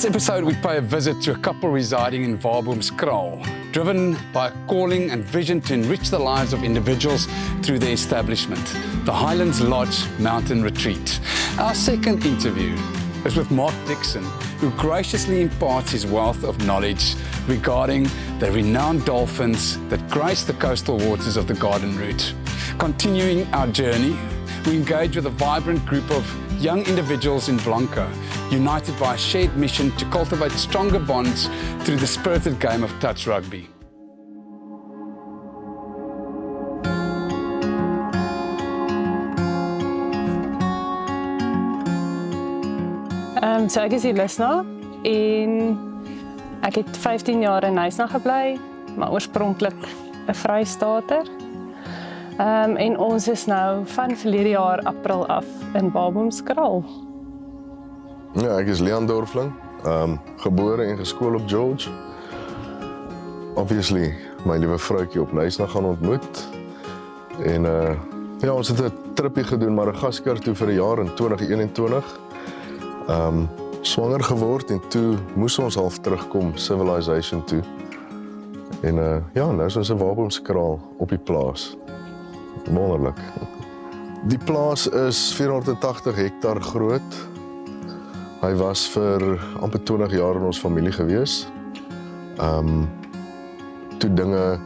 this episode, we pay a visit to a couple residing in Waboomskraal, driven by a calling and vision to enrich the lives of individuals through their establishment, the Highlands Lodge Mountain Retreat. Our second interview is with Mark Dixon, who graciously imparts his wealth of knowledge regarding the renowned dolphins that grace the coastal waters of the Garden Route. Continuing our journey, we engage with a vibrant group of young individuals in Blanco, united by a shared mission to cultivate stronger bonds through the spirited game of touch rugby. So ek is Elisna en ek het 15 jaar in Elisna gebly, maar oorspronklik 'n Vrystater. En ons is nou van verlede jaar April af in Waboomskraal. Ja, ek is Liaan Dorfling, gebore en geskool op George. Obviously, my liewe vroukie op Elisna gaan ontmoet. En ja, ons het 'n tripie gedoen Madagaskar toe vir 'n jaar in 2021. Swanger geword en toe moes ons half terugkom civilization toe. En ja, nou is ons in Waboomskraal op die plaas. Wonderlik. Die plaas is 480 hektar groot. Hy was vir amper 20 jaar in ons familie gewees. Toe dinge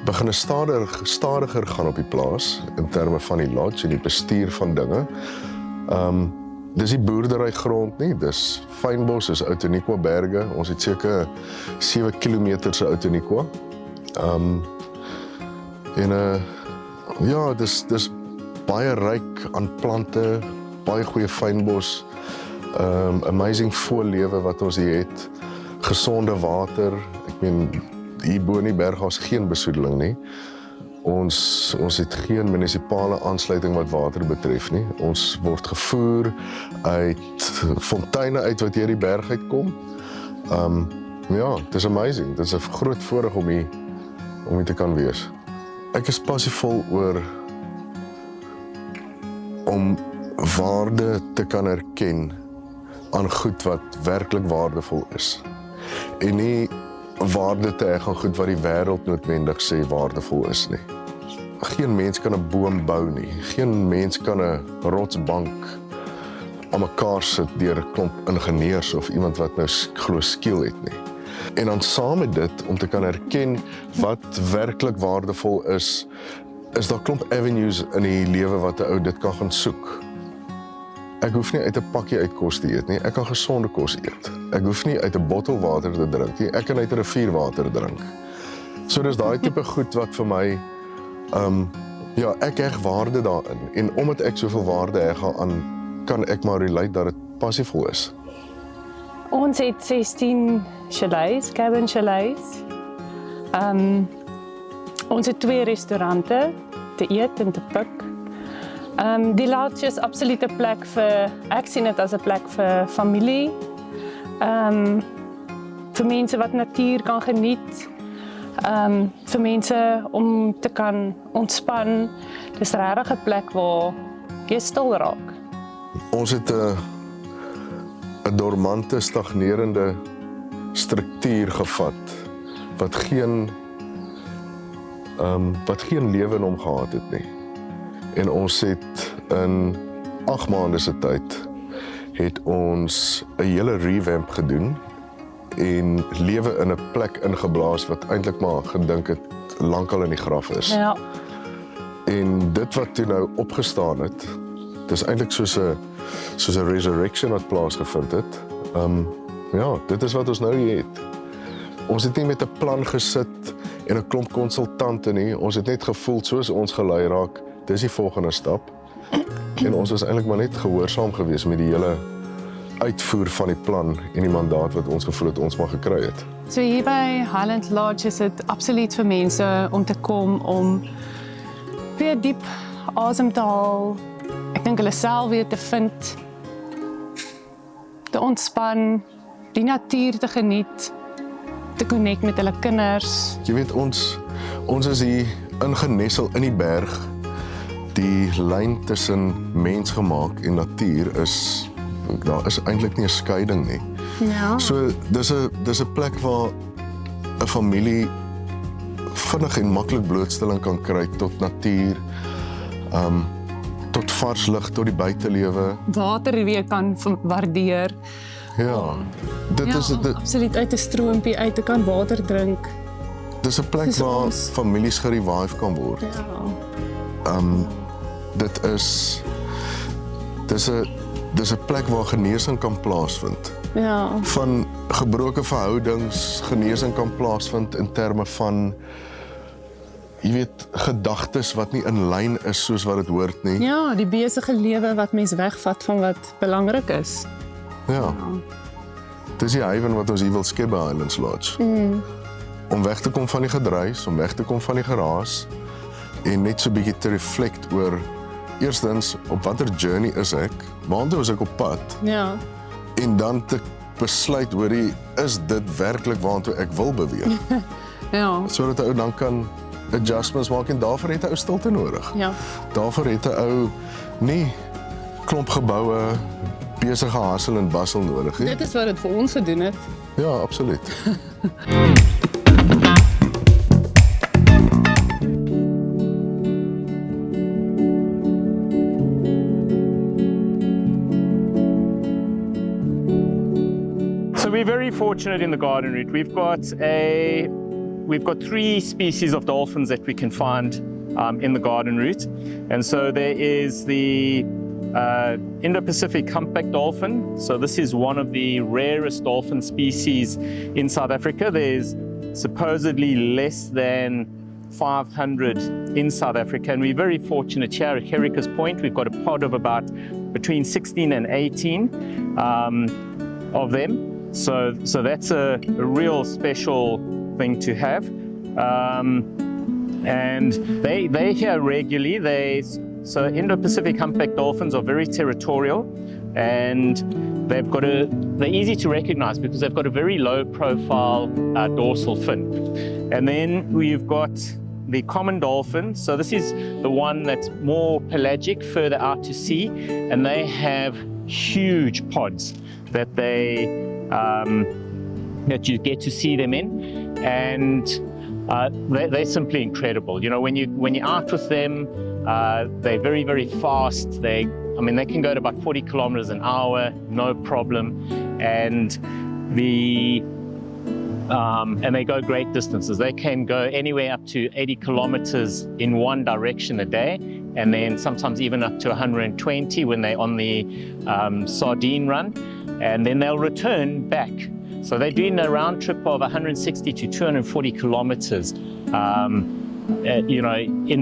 begin stadiger gaan op die plaas in terme van die lodge en die bestuur van dinge. Dis die boerderygrond nie, dis fynbos, is Outeniqua berge. Ons het seker 7 kilometer se Outeniqua. Ja, dis baie ryk aan plante, baie goeie fynbos, amazing voorlewe wat ons hier het, gesonde water. Ek meen, hier bo in die berg is geen besoedeling nie. Ons het geen munisipale aansluiting wat water betref nie. Ons word gevoer uit fonteine uit wat hier die berg uitkom. Ja, dit is amazing. Dit is 'n groot voorreg om hier te kan wees. Ek is passievol oor om waarde te kan erken aan goed wat werklik waardevol is. En nie waarde te heg aan goed wat die wêreld noodwendig sê waardevol is nie. Geen mens kan 'n boom bou nie. Geen mens kan 'n rotsbank aan mekaar sit deur 'n klomp ingenieurs of iemand wat nou glo skill het nie. En dan saam met dit, om te kan erken wat werklik waardevol is daar klomp avenues in die lewe wat 'n ou dit kan gaan soek. Ek hoef nie uit 'n pakkie uit kos te eet nie, ek kan gesonde kos eet. Ek hoef nie uit 'n bottel water te drink nie, ek kan uit 'n rivierwater drink. So dis daai tipe goed wat vir my, ja, ek heg waarde daarin. En omdat ek soveel waarde heg aan, kan ek maar relate dat dit passievol is. Ons het 16 chalets, cabin chalets. Ons het 2 restaurante te eet en te pik. Die lodge is absoluut 'n plek vir, ek sien dit as 'n plek vir familie. Vir mense wat natuur kan geniet. Vir mense om te kan ontspan. Dis regtig 'n plek waar jy stil raak. Ons het 'n dormante, stagnerende struktuur gevat wat geen lewe in hom gehad het nie. En ons het in 8 maande se tyd het ons 'n hele revamp gedoen en lewe in 'n plek ingeblaas wat eintlik maar gedink het lankal in die graf is. Ja. En dit wat toe nou opgestaan het, dis eintlik soos 'n resurrection wat plaasgevind het. Ja, dit is wat ons nou hier het. Ons het nie met 'n plan gesit en 'n klomp konsultante nie. Ons het net gevoel soos ons gelei raak, dis die volgende stap. En ons was eintlik maar net gehoorsaam geweest met die hele uitvoer van die plan en die mandaat wat ons gevoel het ons maar gekry het. So hier by Highlands Lodge is dit absoluut vir mense om te kom om weer diep asem te haal. Ek dink hulle self weer te vind, te ontspan, die natuur te geniet, te connect met hulle kinders. Jy weet, ons is hier ingenessel in die berg. Die lyn tussen mensgemaak en natuur daar is eintlik nie 'n skeiding nie. Ja. So dis 'n plek waar 'n familie vinnig en maklik blootstelling kan kry tot natuur, tot vars lug, tot die buitelewe. Water weer kan waardeer. Ja, dit is om absoluut uit 'n stroompie uit te kan water drink. dis 'n plek Dis waar ons. families gerevive kan word. Ja. Dis 'n plek waar genesing kan plaasvind. Ja. Van gebroke verhoudings, genesing kan plaasvind in terme van jy weet, gedagtes wat nie in lyn is soos wat dit hoort nie. Ja, die besige lewe wat mens wegvat van wat belangrik is. Ja. Dis die haven wat ons hier wil skep by Highlands Lodge. Om weg te kom van die gedruis, om weg te kom van die geraas en net so 'n bietjie te reflect oor eerstens op watter journey is ek, waartoe is ek op pad Ja. en dan te besluit hoorie, is dit werklik waartoe ek wil beweeg? Ja. Sodat 'n ou dan kan adjustments maak en daarvoor het 'n ou stilte nodig. Ja. Daarvoor het 'n ou nie klomp geboue, besige hassel en bustle nodig nie. Dit is wat dit vir ons gedoen het. Ja, absoluut. So we're very fortunate in the garden route. We've got 3 species of dolphins that we can find in the garden route. And so there is the Indo-Pacific humpback dolphin. So this is one of the rarest dolphin species in South Africa. There's supposedly less than 500 in South Africa, and we're very fortunate here at Herrica's Point. We've got a pod of about between 16 and 18 of them. So that's a real special thing to have. And they here regularly. So Indo-Pacific humpback dolphins are very territorial, and they're easy to recognize because they've got a very low profile dorsal fin. And then we've got the common dolphin. So this is the one that's more pelagic, further out to sea, and they have huge pods that that you get to see them in, and they're simply incredible. You know, when you're out with them, they're very, very fast. They can go to about 40 kilometers an hour, no problem, and they go great distances. They can go anywhere up to 80 kilometers in one direction a day, and then sometimes even up to 120 when they're on the sardine run, and then they'll return back. So they're doing a round trip of 160 to 240 kilometers, in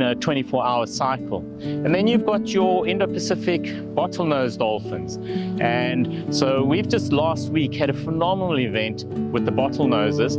a 24-hour cycle. And then you've got your Indo-Pacific bottlenose dolphins. And so we've just last week had a phenomenal event with the bottlenoses.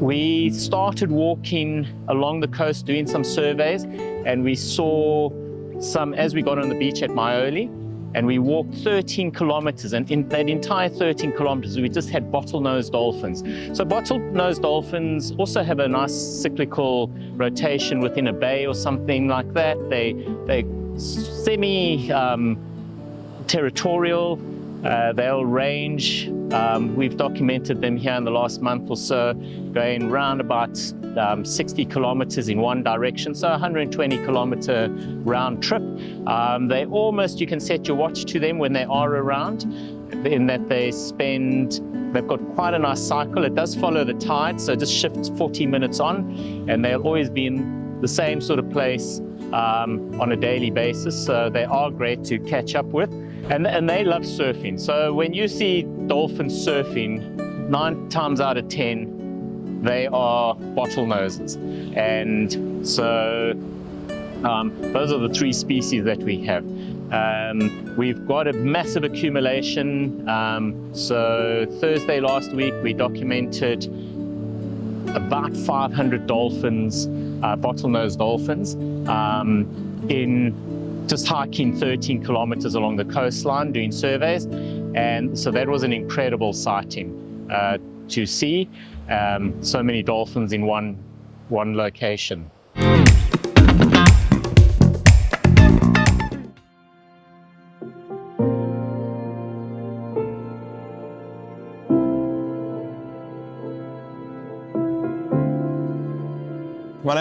We started walking along the coast doing some surveys, and we saw some as we got on the beach at Maioli. And we walked 13 kilometers, and in that entire 13 kilometers, we just had bottlenose dolphins. So bottlenose dolphins also have a nice cyclical rotation within a bay or something like that. They semi-territorial. They'll range. We've documented them here in the last month or so, going round about 60 kilometers in one direction, so 120 kilometer round trip. You can set your watch to them when they are around, in that they've got quite a nice cycle. It does follow the tide, so just shifts 40 minutes on, and they'll always be in the same sort of place on a daily basis, so they are great to catch up with. And they love surfing. So when you see dolphins surfing, 9 times out of 10, they are bottlenoses. And so those are the 3 species that we have. We've got a massive accumulation. So Thursday last week, we documented about 500 dolphins, bottlenose dolphins, in just hiking 13 kilometers along the coastline doing surveys. And so that was an incredible sighting to see so many dolphins in one location.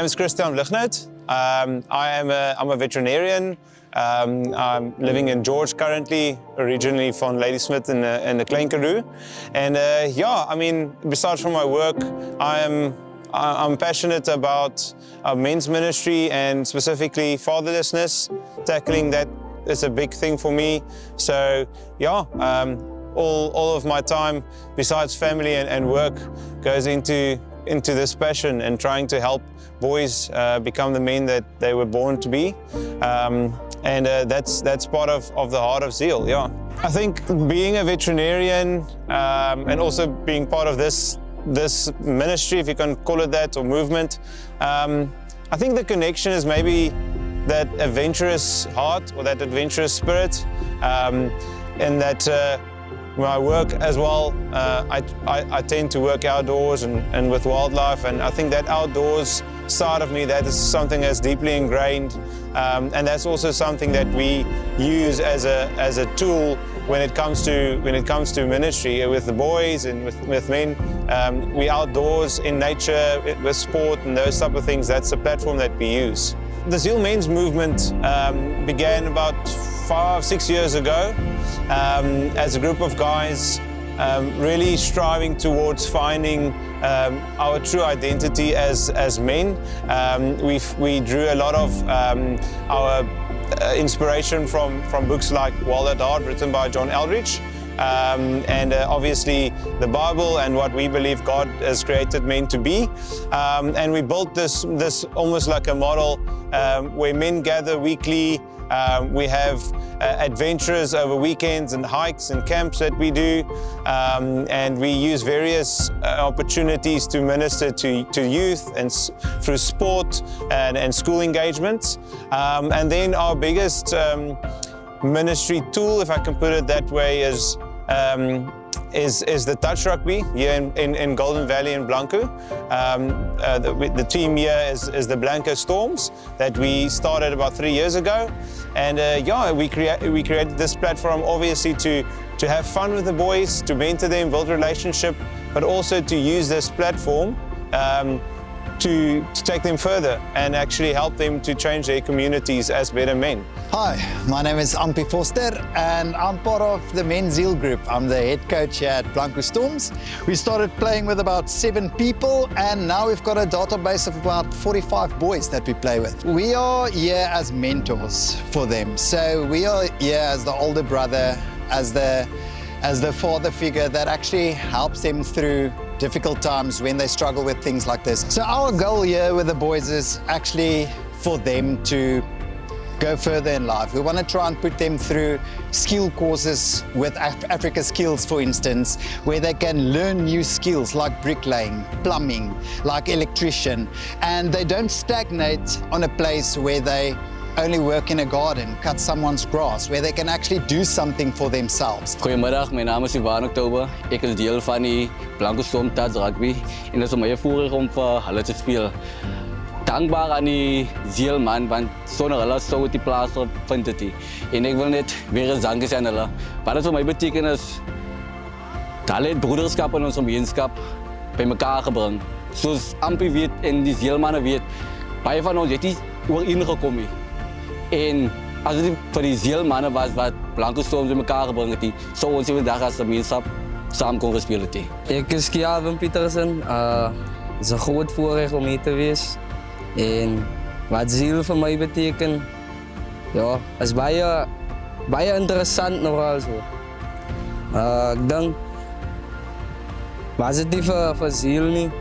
name is I'm a veterinarian. I'm living in George currently, originally from Ladysmith in the Blanco. And yeah, I mean, besides from my work, I'm passionate about men's ministry and specifically fatherlessness. Tackling that is a big thing for me. So yeah, all of my time besides family and work goes into this passion and trying to help boys become the men that they were born to be. And that's part of the heart of Zeal, yeah. I think being a veterinarian and also being part of this ministry, if you can call it that, or movement, I think the connection is maybe that adventurous heart or that adventurous spirit, and that my work as well, I tend to work outdoors and with wildlife, and I think that outdoors side of me, that is something that's deeply ingrained, and that's also something that we use as a tool when it comes to ministry with the boys and with men. We outdoors in nature with sport and those type of things. That's the platform that we use. The Zeal Men's movement began about 5-6 years ago as a group of guys really striving towards finding our true identity as men. We drew a lot of our inspiration from books like Wild at Heart, written by John Eldridge, and obviously the Bible and what we believe God has created men to be. And we built this almost like a model where men gather weekly. We have adventures over weekends and hikes and camps that we do, and we use various opportunities to minister to youth and through sport and school engagements. And then our biggest ministry tool, if I can put it that way, is the touch rugby here in Golden Valley in Blanco. The team here is the Blanco Storms that we started about 3 years ago, and yeah, we created this platform obviously to have fun with the boys, to mentor them, build relationship, but also to use this platform to take them further and actually help them to change their communities as better men. Hi, my name is Ampi Foster and I'm part of the men's Zeal group. I'm the head coach here at Blanco Storms. We started playing with about 7 people and now we've got a database of about 45 boys that we play with. We are here as mentors for them. So we are here as the older brother, as the father figure that actually helps them through difficult times when they struggle with things like this. So our goal here with the boys is actually for them to go further in life. We want to try and put them through skill courses with Africa Skills, for instance, where they can learn new skills like bricklaying, plumbing, like electrician, and they don't stagnate on a place where they only work in a garden, cut someone's grass, where they can actually do something for themselves. Goedemiddag, mijn naam is Liaan Oktober. Ik is deel van die Blanco Storm Touch Rugby en het is mij voorrecht om voor hulle te spelen. Dankbaar aan die Zeal Man, want zonder hulle zou het die plaats vind het nie. En ik wil net weer eens danken aan hulle. Wat het voor mij betekent is, hulle het broederskap in onze gemeenskap bij elkaar gebring. Zoals Ampi weet en die Zeal Mannen weet, baie van ons het nie ooreengekom. En als het voor die Zeal Mannen was wat Blanco Storms in elkaar gebring het, zou ons vandaag als gemeenschap samen kon spelen. Ik is Kevin Petersen. Het is een groot voorrecht om hier te wees. En wat Zeal voor mij betekent, ja, is baie interessant nogal zo. Ik denk, was het niet voor Zeal niet,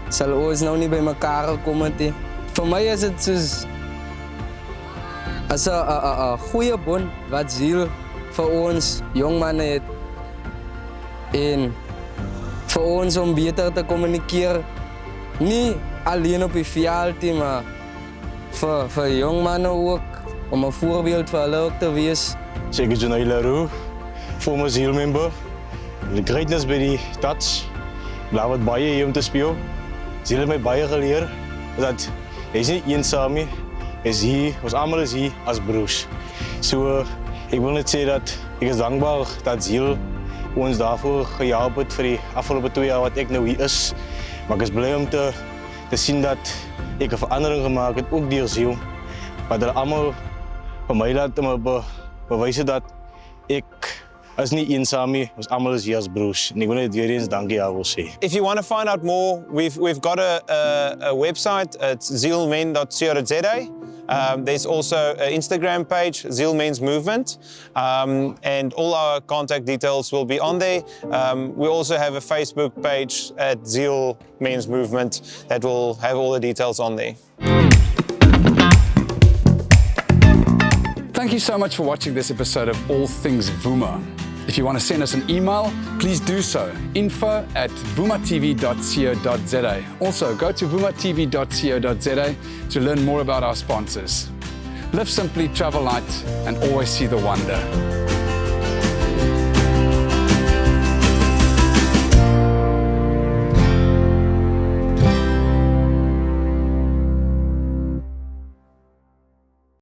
zal ons nou niet bij elkaar komen. Voor mij is het soos, is een goede bond wat Zeal voor ons jongmannen heeft. En voor ons om beter te communiceren, niet alleen op het veld, maar voor jongmannen ook, om een voorbeeld voor hulle ook te wees. Ik ben Hilaru, former Zeal member. De greatness bij die touch, daar wat baie hier om te spelen. Zeal heeft mij baie geleerd dat hij is niet eenzaam is. Is hier, ons allemaal is hier als broers. So, ik wil net zeggen dat ik is dankbaar dat Zeal ons daarvoor gehelpen heeft voor de afgelopen 2 jaar wat ik nu hier is. Maar ik is blij om te zien dat ek 'n verandering gemaak het, ook deur Zeal. Wat hulle almal vir my laat bewys het dat ek is nie eensaam nie, ons almal is hier as broers. En ek wil net weer eens dankie daarvoor sê. If you want to find out more, we've got a website. It's zealmen.co.za. There's also an Instagram page, Zeal Men's Movement, and all our contact details will be on there. We also have a Facebook page at Zeal Men's Movement that will have all the details on there. Thank you so much for watching this episode of All Things Vuma. If you want to send us an email, please do so. info@vumatv.co.za. Also, go to vumatv.co.za to learn more about our sponsors. Live simply, travel light, and always see the wonder.